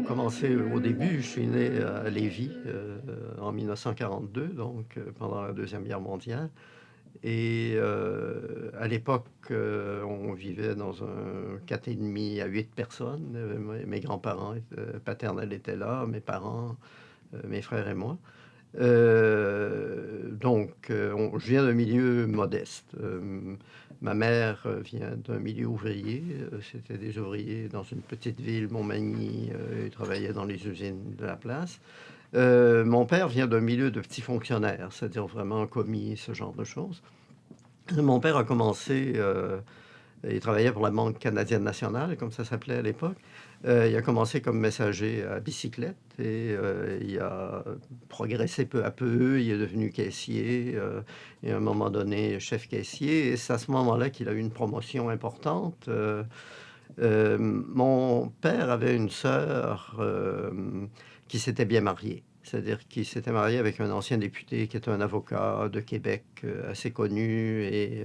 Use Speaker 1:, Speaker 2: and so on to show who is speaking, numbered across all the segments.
Speaker 1: pour commencer au début, je suis né à Lévis, en 1942, donc pendant la Deuxième Guerre mondiale. Et à l'époque, on vivait dans un 4,5 à 8 personnes. Mes grands-parents paternels étaient là, mes parents, mes frères et moi. Je viens d'un milieu modeste. Ma mère vient d'un milieu ouvrier. C'était des ouvriers dans une petite ville, Montmagny. Ils travaillaient dans les usines de la place. Mon père vient d'un milieu de petits fonctionnaires, c'est-à-dire vraiment commis, ce genre de choses. Mon père a commencé, il travaillait pour la Banque canadienne nationale, comme ça s'appelait à l'époque. Il a commencé comme messager à bicyclette et il a progressé peu à peu. Il est devenu caissier et à un moment donné, chef caissier. Et c'est à ce moment-là qu'il a eu une promotion importante. Mon père avait une sœur qui s'était bien mariée. C'est-à-dire qu'il s'était marié avec un ancien député qui était un avocat de Québec assez connu et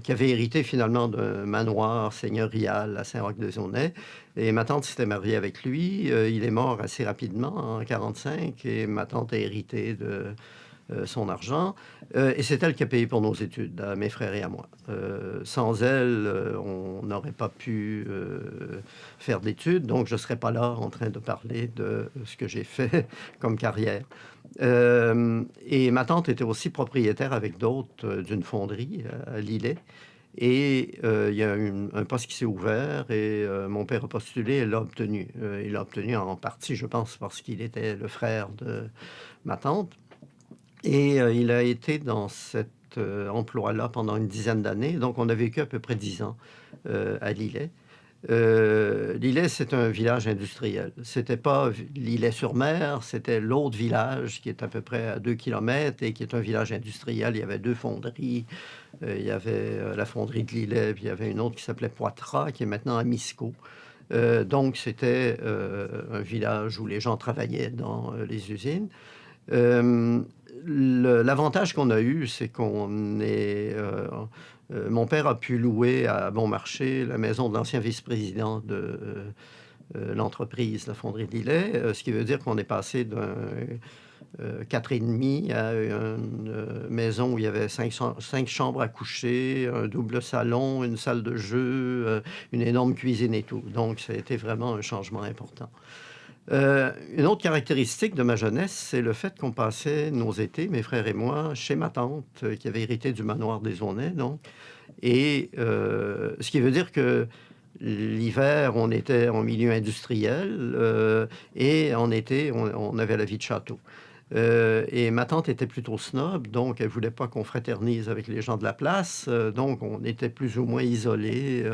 Speaker 1: qui avait hérité finalement d'un manoir seigneurial à Saint-Roch-de-Zonnez. Et ma tante s'était mariée avec lui. Il est mort assez rapidement, en 1945, et ma tante a hérité de son argent. Et c'est elle qui a payé pour nos études, à mes frères et à moi. Sans elle, on n'aurait pas pu faire d'études, donc je ne serais pas là en train de parler de ce que j'ai fait comme carrière. Et ma tante était aussi propriétaire avec d'autres d'une fonderie à Lillet. Et il y a un poste qui s'est ouvert et mon père a postulé et l'a obtenu. Il l'a obtenu en partie, je pense, parce qu'il était le frère de ma tante. Et il a été dans cet emploi-là pendant une dizaine d'années. Donc, on a vécu à peu près 10 ans à Lillet. Lillet, c'est un village industriel. C'était pas Lillet-sur-Mer, c'était l'autre village qui est à peu près à 2 kilomètres et qui est un village industriel. Il y avait 2 fonderies. Il y avait la fonderie de Lillet, puis il y avait une autre qui s'appelait Poitras, qui est maintenant à Misco. Donc, c'était un village où les gens travaillaient dans les usines. Euh, L'avantage qu'on a eu, c'est mon père a pu louer à bon marché la maison de l'ancien vice-président de l'entreprise, la fonderie de Lillet, ce qui veut dire qu'on est passé d'un 4,5 à une maison où il y avait 5 chambres à coucher, un double salon, une salle de jeu, une énorme cuisine et tout. Donc, ça a été vraiment un changement important. Une autre caractéristique de ma jeunesse, c'est le fait qu'on passait nos étés, mes frères et moi, chez ma tante, qui avait hérité du manoir des Aulnay, donc. Et ce qui veut dire que l'hiver, on était en milieu industriel et en été, on avait la vie de château. Et ma tante était plutôt snob, donc elle voulait pas qu'on fraternise avec les gens de la place, donc on était plus ou moins isolés.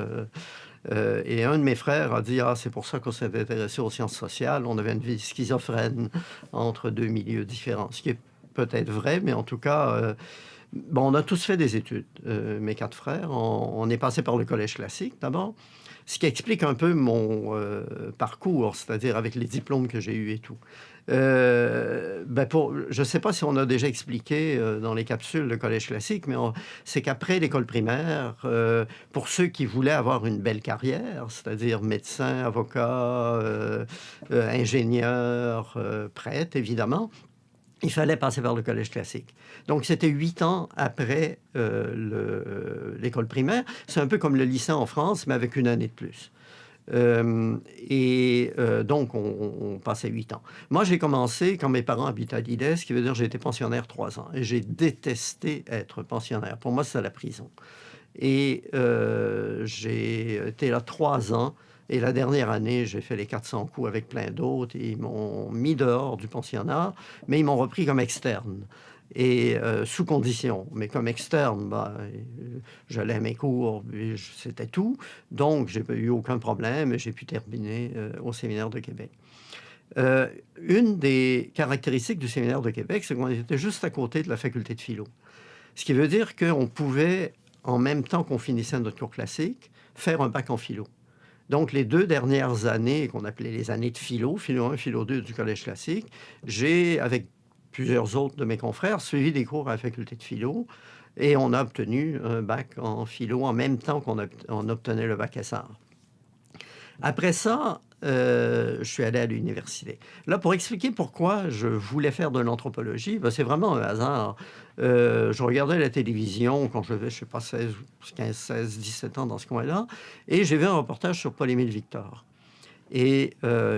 Speaker 1: Et un de mes frères a dit: «Ah, c'est pour ça qu'on s'est intéressé aux sciences sociales. On avait une vie schizophrène entre deux milieux différents». Ce qui est peut-être vrai, mais en tout cas, bon, on a tous fait des études. Mes 4 frères, on est passé par le collège classique d'abord, ce qui explique un peu mon parcours, c'est-à-dire avec les diplômes que j'ai eus et tout. Je ne sais pas si on a déjà expliqué dans les capsules le collège classique, mais c'est qu'après l'école primaire, pour ceux qui voulaient avoir une belle carrière, c'est-à-dire médecin, avocat, ingénieur, prêtre, évidemment, il fallait passer par le collège classique. Donc, c'était 8 ans après l'école primaire. C'est un peu comme le lycée en France, mais avec une année de plus. Donc, on passait 8 ans. Moi, j'ai commencé quand mes parents habitaient à Lillet, ce qui veut dire que j'ai été pensionnaire 3 ans. Et j'ai détesté être pensionnaire. Pour moi, c'était la prison. Et j'ai été là 3 ans. Et la dernière année, j'ai fait les 400 coups avec plein d'autres. Ils m'ont mis dehors du pensionnat, mais ils m'ont repris comme externe. Et sous condition. Mais comme externe, j'allais à mes cours, c'était tout. Donc, j'ai pas eu aucun problème et j'ai pu terminer au Séminaire de Québec. Euh, une des caractéristiques du Séminaire de Québec, c'est qu'on était juste à côté de la faculté de philo. Ce qui veut dire qu'on pouvait, en même temps qu'on finissait notre cours classique, faire un bac en philo. Donc, les 2 dernières années, qu'on appelait les années de philo, philo 1, philo 2 du collège classique, j'ai, avec plusieurs autres de mes confrères, suivi des cours à la faculté de philo et on a obtenu un bac en philo en même temps qu'on obtenait le bac SR. Après ça, je suis allé à l'université. Là, pour expliquer pourquoi je voulais faire de l'anthropologie, ben, c'est vraiment un hasard. Je regardais la télévision quand j'avais, je sais pas, 16, 15, 16, 17 ans dans ce coin-là, et j'ai vu un reportage sur Paul-Émile Victor, et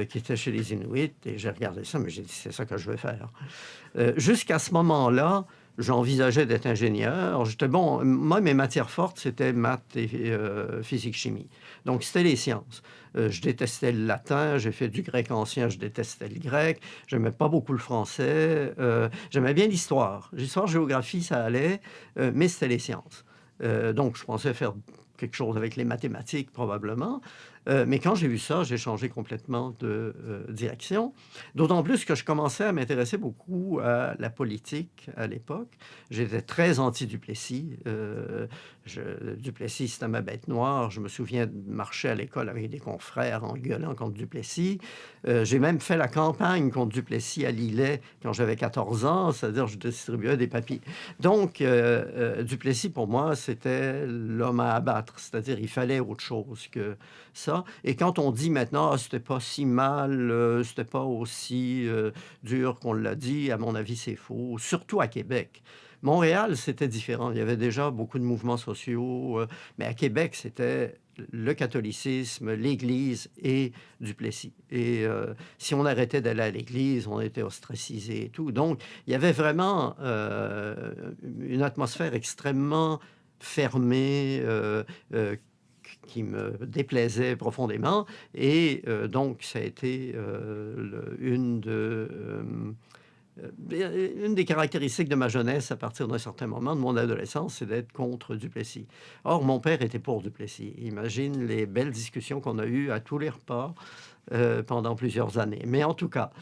Speaker 1: qui était chez les Inuits, et j'ai regardé ça, mais j'ai dit, c'est ça que je veux faire. Jusqu'à ce moment-là, j'envisageais d'être ingénieur. J'étais bon. Moi, mes matières fortes, c'était maths et physique-chimie. Donc, c'était les sciences. Je détestais le latin. J'ai fait du grec ancien. Je détestais le grec. J'aimais pas beaucoup le français. J'aimais bien l'histoire. L'histoire, géographie, ça allait, mais c'était les sciences. Donc, je pensais faire quelque chose avec les mathématiques, probablement. Mais quand j'ai vu ça, j'ai changé complètement de direction. D'autant plus que je commençais à m'intéresser beaucoup à la politique à l'époque. J'étais très anti-Duplessis. Duplessis, c'était ma bête noire. Je me souviens de marcher à l'école avec des confrères en gueulant contre Duplessis. J'ai même fait la campagne contre Duplessis à Lillet quand j'avais 14 ans, c'est-à-dire je distribuais des papiers. Donc, Duplessis, pour moi, c'était l'homme à abattre, c'est-à-dire il fallait autre chose que ça. Et quand on dit maintenant, ah, c'était pas si mal, c'était pas aussi dur qu'on l'a dit, à mon avis, c'est faux, surtout à Québec. Montréal, c'était différent. Il y avait déjà beaucoup de mouvements sociaux, mais à Québec, c'était le catholicisme, l'Église et Duplessis. Et si on arrêtait d'aller à l'Église, on était ostracisé et tout. Donc, il y avait vraiment une atmosphère extrêmement fermée, qui me déplaisait profondément. Et donc, ça a été une des caractéristiques de ma jeunesse à partir d'un certain moment de mon adolescence, c'est d'être contre Duplessis. Or, mon père était pour Duplessis. Imagine les belles discussions qu'on a eues à tous les repas pendant plusieurs années. Mais en tout cas,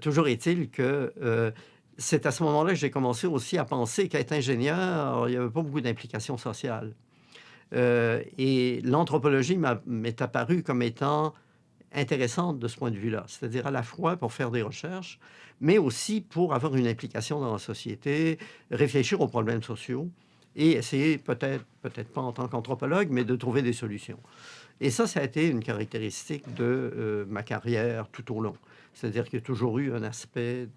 Speaker 1: toujours est-il que c'est à ce moment-là que j'ai commencé aussi à penser qu'être ingénieur, il n'y avait pas beaucoup d'implications sociales. Et l'anthropologie m'est apparue comme étant intéressante de ce point de vue-là, c'est-à-dire à la fois pour faire des recherches, mais aussi pour avoir une implication dans la société, réfléchir aux problèmes sociaux et essayer, peut-être pas en tant qu'anthropologue, mais de trouver des solutions. Et ça a été une caractéristique de ma carrière tout au long. C'est-à-dire qu'il y a toujours eu un aspect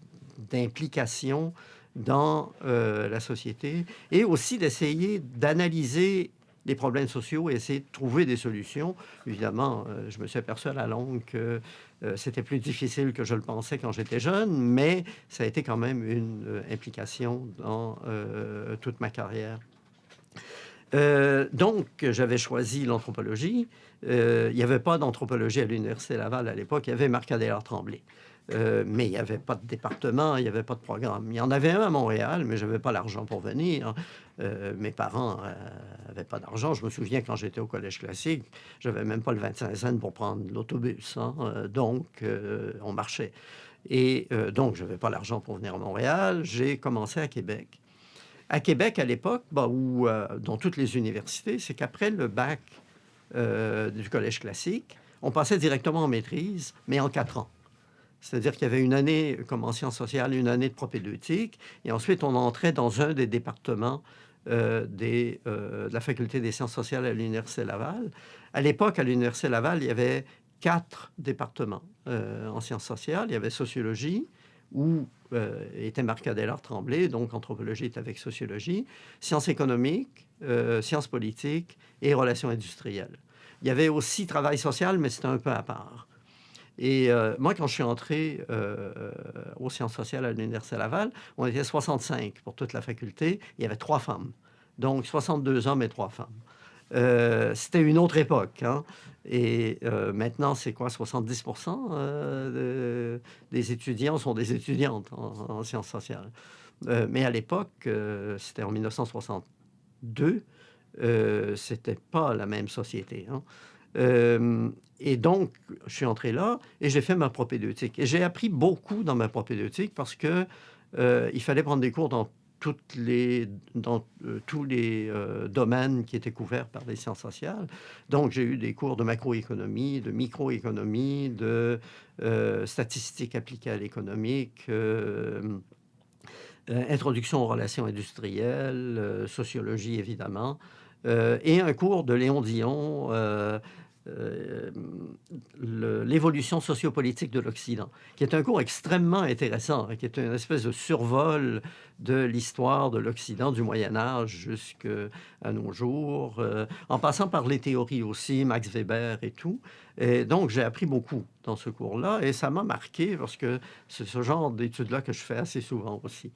Speaker 1: d'implication dans la société et aussi d'essayer d'analyser les problèmes sociaux et essayer de trouver des solutions. Évidemment, je me suis aperçu à la longue que c'était plus difficile que je le pensais quand j'étais jeune, mais ça a été quand même une implication dans toute ma carrière. Donc, j'avais choisi l'anthropologie. Il n'y avait pas d'anthropologie à l'Université Laval à l'époque. Il y avait Marc-Adélard Tremblay. Mais il n'y avait pas de département, il n'y avait pas de programme. Il y en avait un à Montréal, mais je n'avais pas l'argent pour venir. Mes parents n'avaient pas d'argent. Je me souviens quand j'étais au collège classique, je n'avais même pas le 25 cents pour prendre l'autobus. Hein. Donc, on marchait. Et donc, je n'avais pas l'argent pour venir à Montréal. J'ai commencé à Québec. À Québec, à l'époque, dans toutes les universités, c'est qu'après le bac du collège classique, on passait directement en maîtrise, mais en 4 ans. C'est-à-dire qu'il y avait une année comme en sciences sociales, une année de propédeutique, et ensuite on entrait dans un des départements de la faculté des sciences sociales à l'Université Laval. À l'époque, à l'Université Laval, il y avait 4 départements en sciences sociales. Il y avait sociologie, où était Marc-Adélard Tremblay, donc anthropologie est avec sociologie, sciences économiques, sciences politiques et relations industrielles. Il y avait aussi travail social, mais c'était un peu à part. Et moi, quand je suis entré aux sciences sociales à l'Université Laval, on était 65 pour toute la faculté. Il y avait 3 femmes. Donc, 62 hommes et 3 femmes. C'était une autre époque. Hein? Et maintenant, c'est quoi? 70% des étudiants sont des étudiantes en sciences sociales. Mais à l'époque, c'était en 1962, c'était pas la même société. Hein? Et donc, je suis entré là et j'ai fait ma propédeutique. Et j'ai appris beaucoup dans ma propédeutique parce que il fallait prendre des cours dans tous les domaines qui étaient couverts par les sciences sociales. Donc, j'ai eu des cours de macroéconomie, de microéconomie, de statistiques appliquées à l'économique, introduction aux relations industrielles, sociologie, évidemment, et un cours de Léon Dion l'évolution sociopolitique de l'Occident, qui est un cours extrêmement intéressant, qui est une espèce de survol de l'histoire de l'Occident du Moyen Âge jusqu'à nos jours, en passant par les théories aussi, Max Weber et tout. Et donc, j'ai appris beaucoup dans ce cours-là et ça m'a marqué parce que c'est ce genre d'études-là que je fais assez souvent aussi.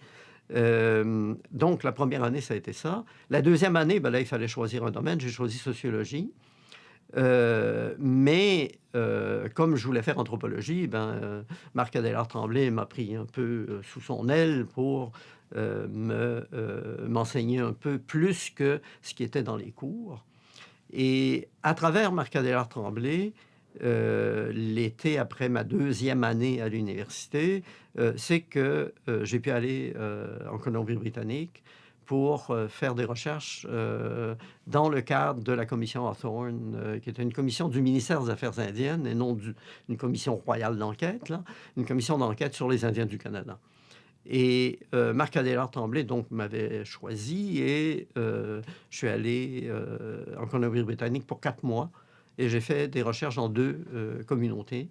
Speaker 1: Donc, la première année, ça a été ça. La deuxième année, ben là, il fallait choisir un domaine. J'ai choisi sociologie. Mais comme je voulais faire anthropologie, Marc Adélard Tremblay m'a pris un peu sous son aile pour m'enseigner un peu plus que ce qui était dans les cours. Et à travers Marc Adélard Tremblay, l'été après ma deuxième année à l'université, c'est que j'ai pu aller en Colombie-Britannique pour faire des recherches dans le cadre de la commission Hawthorne, qui était une commission du ministère des Affaires indiennes et non une commission royale d'enquête, là, une commission d'enquête sur les Indiens du Canada. Et Marc Adélard Tremblay, donc, m'avait choisi et je suis allé en Colombie-Britannique pour 4 mois et j'ai fait des recherches dans 2 communautés,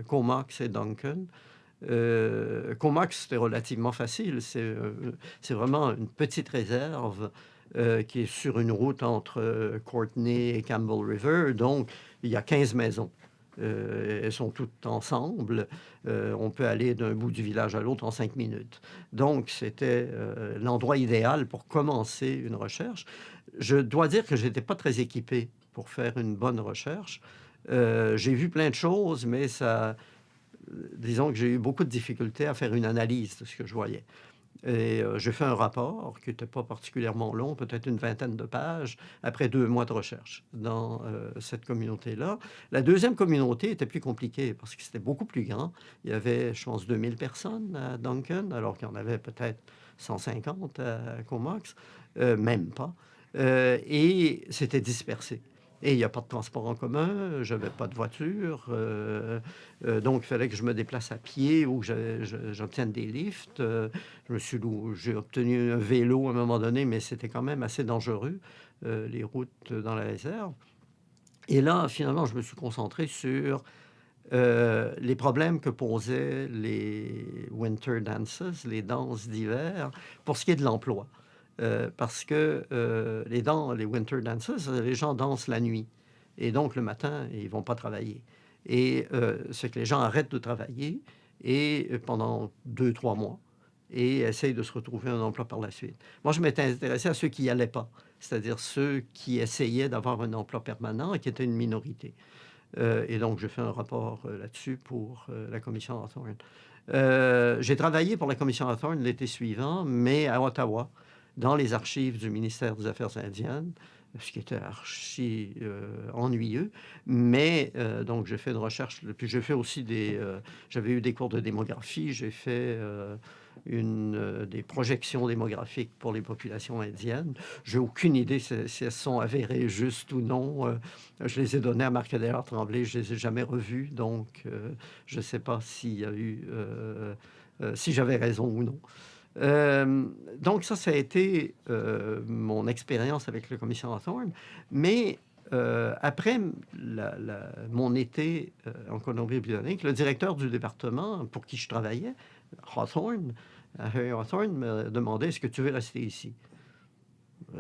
Speaker 1: Comox et Duncan. Comox, c'était relativement facile. C'est vraiment une petite réserve qui est sur une route entre Courtenay et Campbell River. Donc, il y a 15 maisons. Elles sont toutes ensemble. On peut aller d'un bout du village à l'autre en 5 minutes. Donc, c'était l'endroit idéal pour commencer une recherche. Je dois dire que je n'étais pas très équipé pour faire une bonne recherche. J'ai vu plein de choses, mais ça, disons que j'ai eu beaucoup de difficultés à faire une analyse de ce que je voyais. Et j'ai fait un rapport qui n'était pas particulièrement long, peut-être une vingtaine de pages, après 2 mois de recherche dans cette communauté-là. La deuxième communauté était plus compliquée parce que c'était beaucoup plus grand. Il y avait, je pense, 2000 personnes à Duncan, alors qu'il y en avait peut-être 150 à Comox, même pas. Et c'était dispersé. Et il n'y a pas de transport en commun, je n'avais pas de voiture, donc il fallait que je me déplace à pied ou que j'obtienne des lifts. J'ai obtenu un vélo à un moment donné, mais c'était quand même assez dangereux, les routes dans la réserve. Et là, finalement, je me suis concentré sur les problèmes que posaient les winter dances, les danses d'hiver, pour ce qui est de l'emploi. Parce que les winter dances, les gens dansent la nuit. Et donc, le matin, ils ne vont pas travailler. Et c'est que les gens arrêtent de travailler et pendant 2-3 mois et essayent de se retrouver un emploi par la suite. Moi, je m'étais intéressé à ceux qui n'y allaient pas, c'est-à-dire ceux qui essayaient d'avoir un emploi permanent et qui étaient une minorité. Et donc, je fais un rapport là-dessus pour la commission Hawthorne. J'ai travaillé pour la commission Hawthorne l'été suivant, mais à Ottawa, dans les archives du ministère des Affaires indiennes, ce qui était archi ennuyeux. Mais donc, j'ai fait une recherche. Puis j'ai fait aussi j'avais eu des cours de démographie. J'ai fait des projections démographiques pour les populations indiennes. J'ai aucune idée si elles sont avérées justes ou non. Je les ai données à Marc Adélard Tremblay. Je les ai jamais revues. Donc, je ne sais pas s'il y a eu... si j'avais raison ou non. Donc ça a été mon expérience avec la commission Hawthorne. Mais après mon été en Colombie-Britannique, le directeur du département pour qui je travaillais, Hawthorne me demandait: est-ce que tu veux rester ici?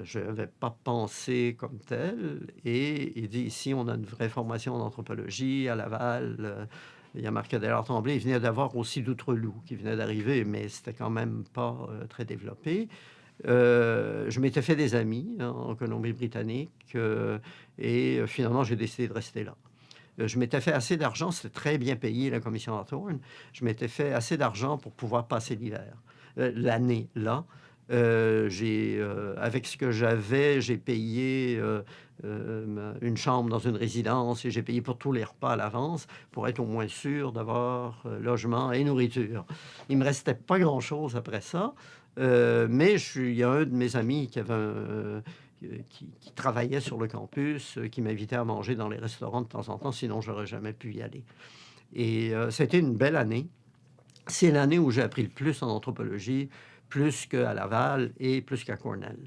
Speaker 1: Je n'avais pas pensé comme tel. Et il dit: ici, on a une vraie formation en anthropologie à Laval. Il y a Marc Adélard Tremblay. Il venait d'avoir aussi d'Outre-Loup qui venait d'arriver, mais c'était quand même pas très développé. Je m'étais fait des amis en Colombie-Britannique et finalement, j'ai décidé de rester là. Je m'étais fait assez d'argent, c'était très bien payé, la commission Hawthorne. Je m'étais fait assez d'argent pour pouvoir passer l'hiver, l'année là. Avec ce que j'avais, j'ai payé une chambre dans une résidence et j'ai payé pour tous les repas à l'avance pour être au moins sûr d'avoir logement et nourriture. Il me restait pas grand-chose après ça, mais il y a un de mes amis qui travaillait sur le campus, qui m'invitait à manger dans les restaurants de temps en temps, sinon j'aurais jamais pu y aller. Et c'était une belle année. C'est l'année où j'ai appris le plus en anthropologie, plus qu'à Laval et plus qu'à Cornell.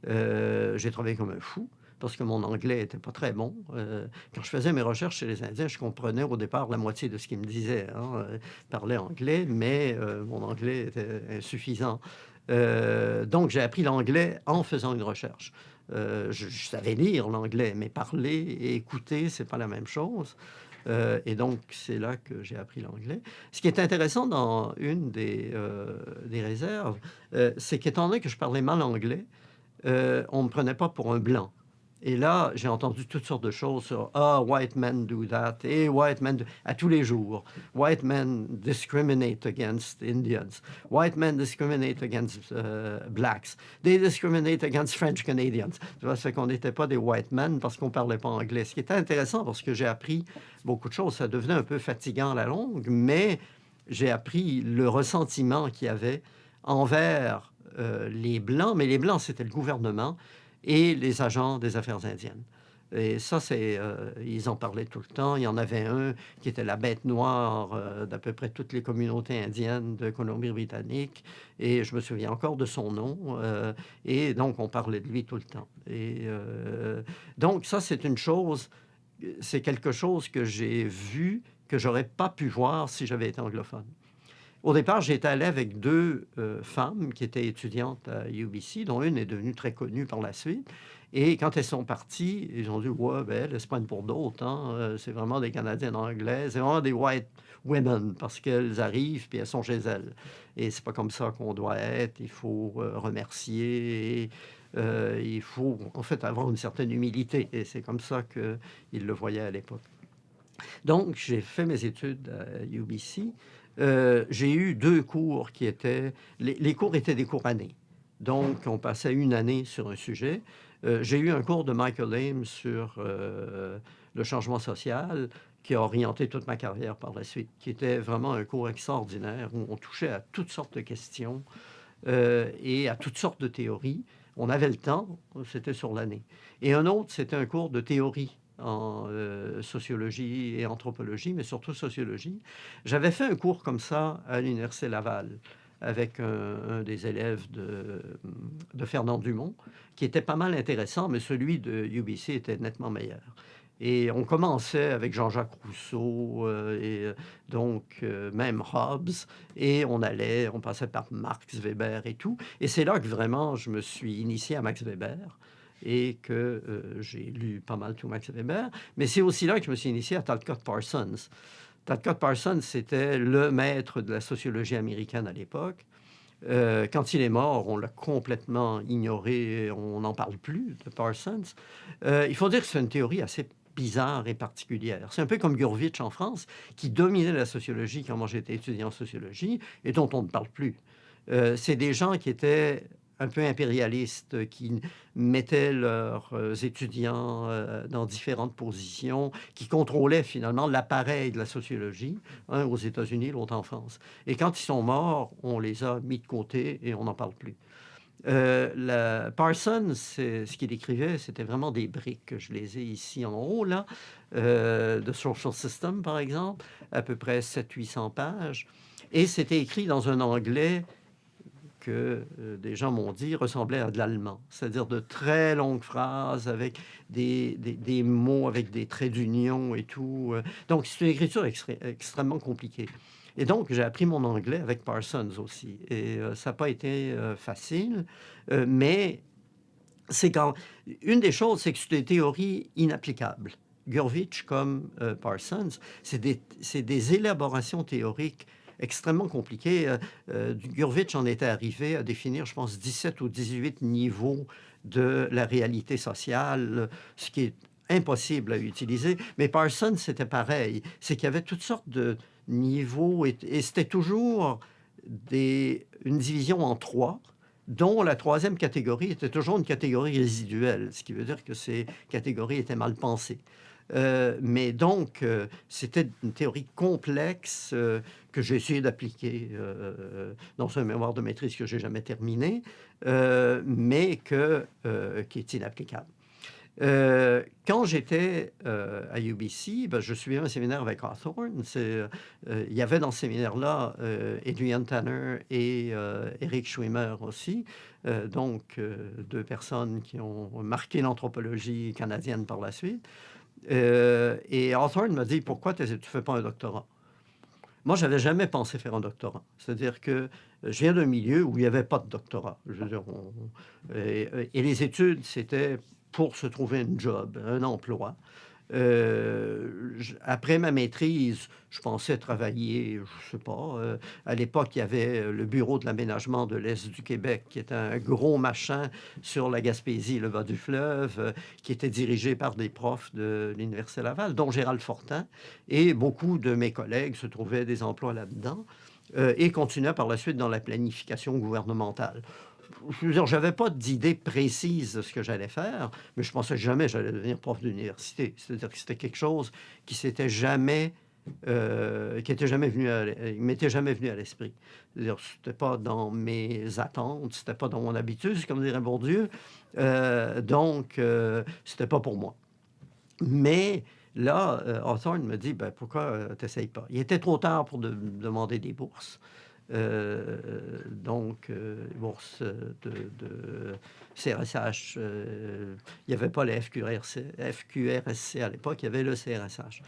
Speaker 1: J'ai travaillé comme un fou. parce que mon anglais était pas très bon. Quand je faisais mes recherches chez les Indiens, je comprenais au départ la moitié de ce qu'ils me disaient, hein. Ils parlaient anglais, mais mon anglais était insuffisant. Donc j'ai appris l'anglais en faisant une recherche. Je savais lire l'anglais, mais parler et écouter, c'est pas la même chose. Et donc, c'est là que j'ai appris l'anglais. Ce qui est intéressant dans une des réserves, c'est qu'étant donné que je parlais mal anglais, on ne me prenait pas pour un blanc. Et là, j'ai entendu toutes sortes de choses sur Ah, white men do that, et white men à tous les jours. White men discriminate against Indians. White men discriminate against blacks. They discriminate against French Canadians. Tu vois, ça fait qu'on n'était pas des white men parce qu'on ne parlait pas anglais. Ce qui était intéressant parce que j'ai appris beaucoup de choses. Ça devenait un peu fatigant à la longue, mais j'ai appris le ressentiment qu'il y avait envers les Blancs, mais les Blancs, c'était le gouvernement et les agents des affaires indiennes. Et ça, ils en parlaient tout le temps. Il y en avait un qui était la bête noire d'à peu près toutes les communautés indiennes de Colombie-Britannique. Et je me souviens encore de son nom. Et donc, on parlait de lui tout le temps. Et donc, ça, c'est quelque chose que j'ai vu, que j'aurais pas pu voir si j'avais été anglophone. Au départ, j'étais allé avec deux femmes qui étaient étudiantes à UBC, dont une est devenue très connue par la suite. Et quand elles sont parties, ils ont dit ouais, ben, elles se prennent pour d'autres. Hein. C'est vraiment des Canadiennes anglaises. C'est vraiment des white women parce qu'elles arrivent puis elles sont chez elles. Et c'est pas comme ça qu'on doit être. Il faut remercier. Et, il faut en fait avoir une certaine humilité. Et c'est comme ça qu'ils le voyaient à l'époque. Donc, j'ai fait mes études à UBC. J'ai eu deux cours qui étaient... Les cours étaient des cours années. Donc, on passait une année sur un sujet. J'ai eu un cours de Michael Ames sur le changement social qui a orienté toute ma carrière par la suite, qui était vraiment un cours extraordinaire où on touchait à toutes sortes de questions et à toutes sortes de théories. On avait le temps, c'était sur l'année. Et un autre, c'était un cours de théorie en sociologie et anthropologie, mais surtout sociologie. J'avais fait un cours comme ça à l'Université Laval avec un des élèves de Fernand Dumont, qui était pas mal intéressant, mais celui de UBC était nettement meilleur. Et on commençait avec Jean-Jacques Rousseau et donc même Hobbes, et on passait par Max Weber et tout. Et c'est là que vraiment je me suis initié à Max Weber et que j'ai lu pas mal tout Max Weber. Mais c'est aussi là que je me suis initié à Talcott Parsons. Talcott Parsons, c'était le maître de la sociologie américaine à l'époque. Quand il est mort, on l'a complètement ignoré, on n'en parle plus de Parsons. Il faut dire que c'est une théorie assez bizarre et particulière. C'est un peu comme Gurvitch en France, qui dominait la sociologie quand moi j'étais étudiant en sociologie et dont on ne parle plus. C'est des gens qui étaient un peu impérialistes, qui mettaient leurs étudiants dans différentes positions, qui contrôlaient finalement l'appareil de la sociologie, un aux États-Unis, l'autre en France. Et quand ils sont morts, on les a mis de côté et on n'en parle plus. Parsons, ce qu'il écrivait, c'était vraiment des briques. Je les ai ici en haut, là. The Social System, par exemple, à peu près 700-800 pages. Et c'était écrit dans un anglais que des gens m'ont dit ressemblait à de l'allemand, c'est-à-dire de très longues phrases avec des mots, avec des traits d'union et tout. Donc, c'est une écriture extrêmement compliquée. Et donc, j'ai appris mon anglais avec Parsons aussi. Et ça n'a pas été facile, mais c'est quand... Une des choses, c'est que c'est des théories inapplicables. Gurvitch comme Parsons, c'est des élaborations théoriques extrêmement compliquées. Gurvitch en était arrivé à définir, je pense, 17 ou 18 niveaux de la réalité sociale, ce qui est impossible à utiliser. Mais Parsons, c'était pareil. C'est qu'il y avait toutes sortes de niveaux et c'était toujours une division en trois, dont la troisième catégorie était toujours une catégorie résiduelle, ce qui veut dire que ces catégories étaient mal pensées. Mais donc, c'était une théorie complexe que j'ai essayé d'appliquer dans un mémoire de maîtrise que j'ai jamais terminé, mais qui est inapplicable. Quand j'étais, à UBC, ben, je suivais un séminaire avec Hawthorne. Il y avait dans ce séminaire-là, Adrian Tanner et Eric Schwimmer aussi. Donc 2 personnes qui ont marqué l'anthropologie canadienne par la suite. Et Hawthorne m'a dit: «Pourquoi tu fais pas un doctorat?» Moi, j'avais jamais pensé faire un doctorat. C'est-à-dire que je viens d'un milieu où il n'y avait pas de doctorat. Je veux dire, et les études, c'était pour se trouver un job, un emploi. Après ma maîtrise, je pensais travailler, je sais pas, à l'époque, il y avait le Bureau de l'aménagement de l'Est du Québec, qui était un gros machin sur la Gaspésie, le bas du fleuve, qui était dirigé par des profs de l'Université Laval, dont Gérald Fortin, et beaucoup de mes collègues se trouvaient des emplois là-dedans, et continuaient par la suite dans la planification gouvernementale. Je veux dire, j'avais pas d'idée précise de ce que j'allais faire, mais je pensais jamais que j'allais devenir prof d'université. C'est-à-dire que c'était quelque chose qui s'était jamais, qui était jamais venu il m'était jamais venu à l'esprit. C'est-à-dire, c'était pas dans mes attentes, c'était pas dans mon habitude, comme dirait Bourdieu. Donc, c'était pas pour moi. Mais là, Hawthorne me dit: «Ben, pourquoi t'essayes pas?» Il était trop tard pour demander des bourses. Donc, bourse de CRSH. Il n'y avait pas le FQRSC à l'époque, il y avait le CRSH.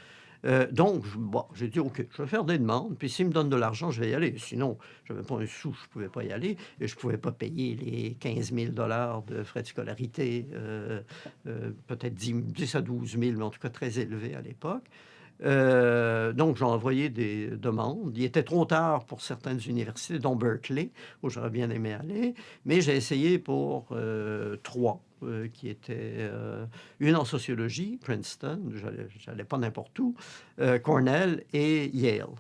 Speaker 1: Donc, bon, j'ai dit: «OK, je vais faire des demandes, puis s'ils me donnent de l'argent, je vais y aller. Sinon, je n'avais pas un sou, je ne pouvais pas y aller et je ne pouvais pas payer les 15 000 de frais de scolarité, peut-être 10 à 12 000, mais en tout cas très élevés à l'époque. Donc, j'ai envoyé des demandes. Il était trop tard pour certaines universités, dont Berkeley, où j'aurais bien aimé aller, mais j'ai essayé pour 3, qui étaient une en sociologie, Princeton, j'allais pas n'importe où, Cornell et Yale.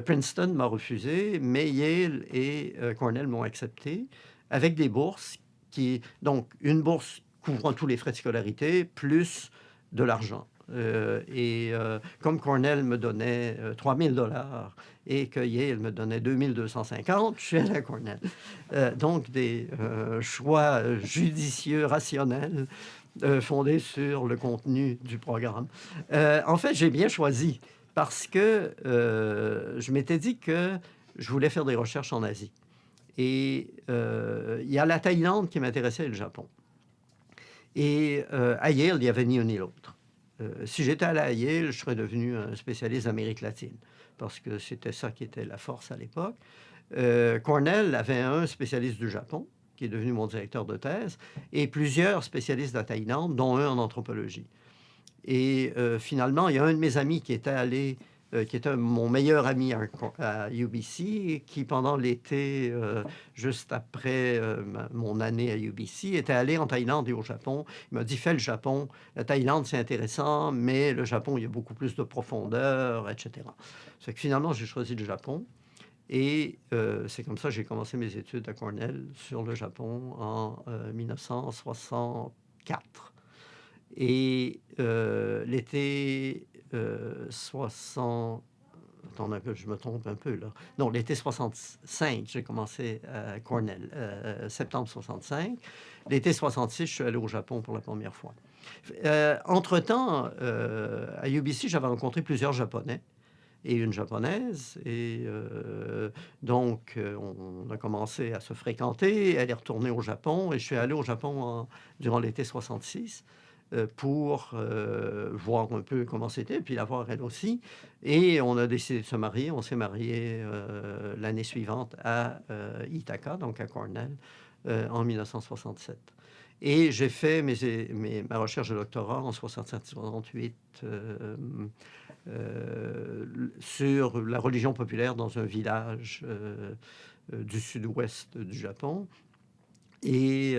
Speaker 1: Princeton m'a refusé, mais Yale et Cornell m'ont accepté avec des bourses donc une bourse couvrant tous les frais de scolarité, plus de l'argent. Comme Cornell me donnait 3 000 et que Yale me donnait 2 250, je suis allé à Cornell. Donc, des choix judicieux, rationnels, fondés sur le contenu du programme. En fait, j'ai bien choisi parce que je m'étais dit que je voulais faire des recherches en Asie. Et il y a la Thaïlande qui m'intéressait et le Japon. Et à Yale, il n'y avait ni un ni l'autre. Si j'étais allé à Yale, je serais devenu un spécialiste d'Amérique latine, parce que c'était ça qui était la force à l'époque. Cornell avait un spécialiste du Japon, qui est devenu mon directeur de thèse, et plusieurs spécialistes de la Thaïlande, dont un en anthropologie. Et finalement, il y a un de mes amis qui était allé, qui était mon meilleur ami à UBC, qui pendant l'été, juste après mon année à UBC, était allé en Thaïlande et au Japon. Il m'a dit: «Fais le Japon. La Thaïlande, c'est intéressant, mais le Japon, il y a beaucoup plus de profondeur, etc.» C'est que finalement, j'ai choisi le Japon. Et c'est comme ça que j'ai commencé mes études à Cornell sur le Japon en 1964. Et l'été 60... Attends un peu, je me trompe un peu, là. Non, l'été 65, j'ai commencé à Cornell, septembre 65. L'été 66, je suis allé au Japon pour la première fois. Entre-temps, à UBC, j'avais rencontré plusieurs Japonais et une Japonaise. Et donc, on a commencé à se fréquenter. Elle est retournée au Japon et je suis allé au Japon durant l'été 66 pour voir un peu comment c'était, puis la voir elle aussi. Et on a décidé de se marier. On s'est mariés l'année suivante à Ithaca, donc à Cornell, en 1967. Et j'ai fait ma recherche de doctorat en 67-68 sur la religion populaire dans un village du sud-ouest du Japon. Et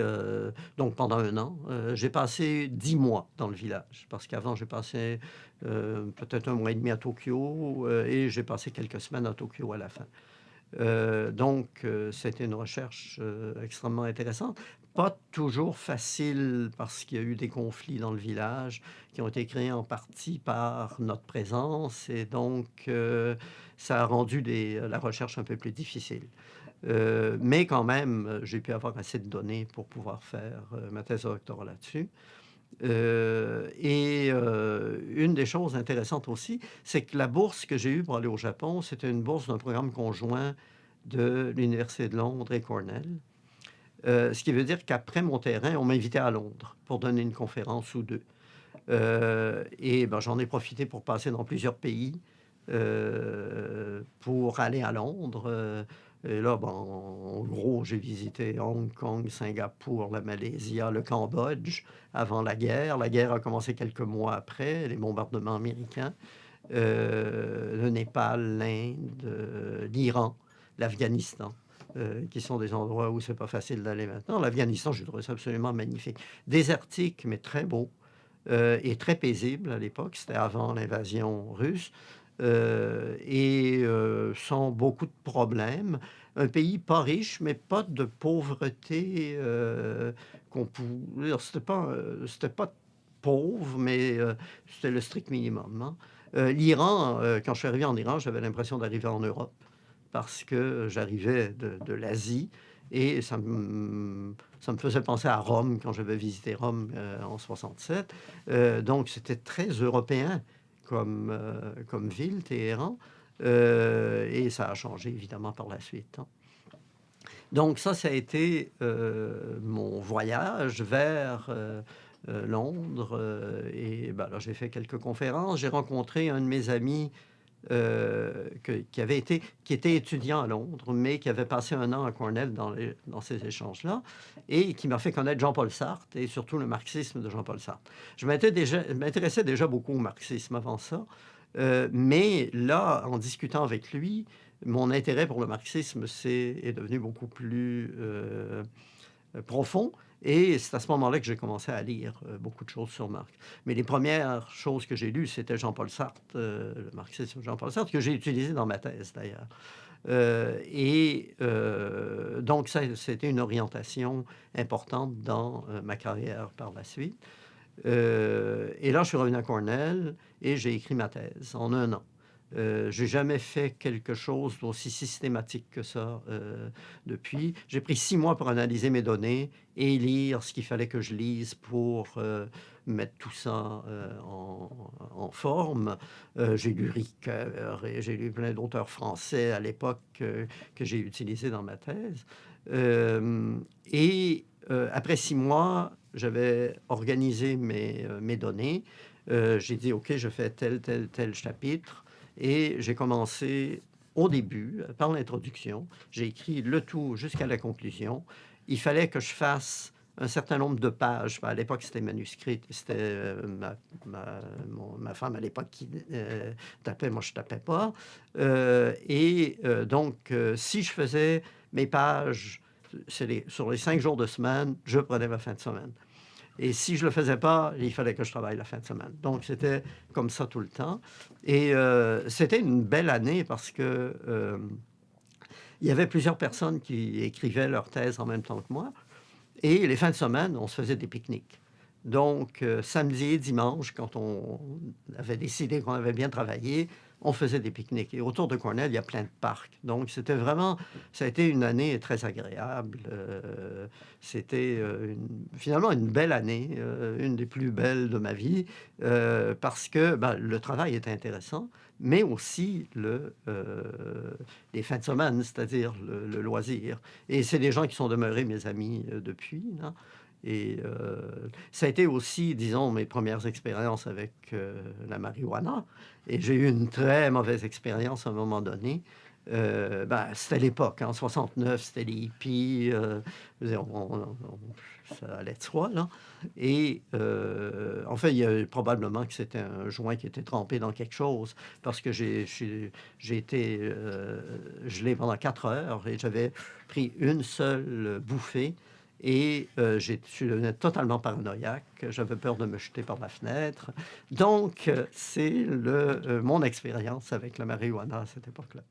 Speaker 1: donc, pendant 1 an, j'ai passé 10 mois dans le village, parce qu'avant, j'ai passé peut-être 1 mois et demi à Tokyo, et j'ai passé quelques semaines à Tokyo à la fin. Donc, c'était une recherche extrêmement intéressante. Pas toujours facile, parce qu'il y a eu des conflits dans le village qui ont été créés en partie par notre présence, et donc ça a rendu la recherche un peu plus difficile. Mais quand même, j'ai pu avoir assez de données pour pouvoir faire ma thèse de doctorat là-dessus. Une des choses intéressantes aussi, c'est que la bourse que j'ai eue pour aller au Japon, c'était une bourse d'un programme conjoint de l'Université de Londres et Cornell. Ce qui veut dire qu'après mon terrain, on m'invitait à Londres pour donner une conférence ou deux. J'en ai profité pour passer dans plusieurs pays pour aller à Londres. Et là, bon, en gros, j'ai visité Hong Kong, Singapour, la Malaisie, le Cambodge avant la guerre. La guerre a commencé quelques mois après, les bombardements américains. Le Népal, l'Inde, l'Iran, l'Afghanistan, qui sont des endroits où c'est pas facile d'aller maintenant. L'Afghanistan, j'ai trouvé ça absolument magnifique. Désertique, mais très beau. Et très paisible à l'époque. C'était avant l'invasion russe. Sans beaucoup de problèmes. Un pays pas riche, mais pas de pauvreté qu'on pouvait... C'était pas pauvre, mais c'était le strict minimum. Hein. L'Iran, quand je suis arrivé en Iran, j'avais l'impression d'arriver en Europe parce que j'arrivais de l'Asie et ça me faisait penser à Rome quand j'avais visité Rome en 67. Donc, c'était très européen comme ville, Téhéran. Et ça a changé, évidemment, par la suite. Hein. Donc, ça a été mon voyage vers Londres. Là, j'ai fait quelques conférences. J'ai rencontré un de mes amis qui était étudiant à Londres, mais qui avait passé un an à Cornell dans ces échanges-là, et qui m'a fait connaître Jean-Paul Sartre, et surtout le marxisme de Jean-Paul Sartre. Je m'intéressais déjà beaucoup au marxisme avant ça, mais là, en discutant avec lui, mon intérêt pour le marxisme est devenu beaucoup plus profond. Et c'est à ce moment-là que j'ai commencé à lire beaucoup de choses sur Marx. Mais les premières choses que j'ai lues, c'était Jean-Paul Sartre, le marxisme de Jean-Paul Sartre, que j'ai utilisé dans ma thèse d'ailleurs. Donc, c'était une orientation importante dans ma carrière par la suite. Et là, je suis revenu à Cornell et j'ai écrit ma thèse en un an. J'ai jamais fait quelque chose d'aussi systématique que ça depuis. J'ai pris 6 mois pour analyser mes données et lire ce qu'il fallait que je lise pour mettre tout ça en forme. J'ai lu Ricoeur et j'ai lu plein d'auteurs français à l'époque que j'ai utilisés dans ma thèse. Après 6 mois, j'avais organisé mes données. J'ai dit, OK, je fais tel chapitre. Et j'ai commencé au début, par l'introduction. J'ai écrit le tout jusqu'à la conclusion. Il fallait que je fasse un certain nombre de pages. À l'époque, c'était manuscrit. C'était ma femme à l'époque qui tapait, moi je tapais pas. Si je faisais mes pages sur les 5 jours de semaine, je prenais ma fin de semaine. Et si je ne le faisais pas, il fallait que je travaille la fin de semaine. Donc, c'était comme ça tout le temps. Et c'était une belle année parce que il y avait plusieurs personnes qui écrivaient leur thèse en même temps que moi. Et les fins de semaine, on se faisait des pique-niques. Donc, samedi et dimanche, quand on avait décidé qu'on avait bien travaillé, on faisait des pique-niques. Et autour de Cornell, il y a plein de parcs. Donc, ça a été une année très agréable. C'était finalement une belle année, une des plus belles de ma vie, parce que le travail était intéressant, mais aussi les fins de semaine, c'est-à-dire le loisir. Et c'est des gens qui sont demeurés mes amis depuis. Hein. Et ça a été aussi, disons, mes premières expériences avec la marijuana. Et j'ai eu une très mauvaise expérience à un moment donné. C'était l'époque, en 69, c'était les hippies. Ça allait de soi, là. Et en fait, il y a probablement que c'était un joint qui était trempé dans quelque chose, parce que j'ai été gelé pendant 4 heures et j'avais pris une seule bouffée. Et je suis devenu totalement paranoïaque. J'avais peur de me jeter par la fenêtre. Donc, c'est mon expérience avec la marijuana à cette époque-là.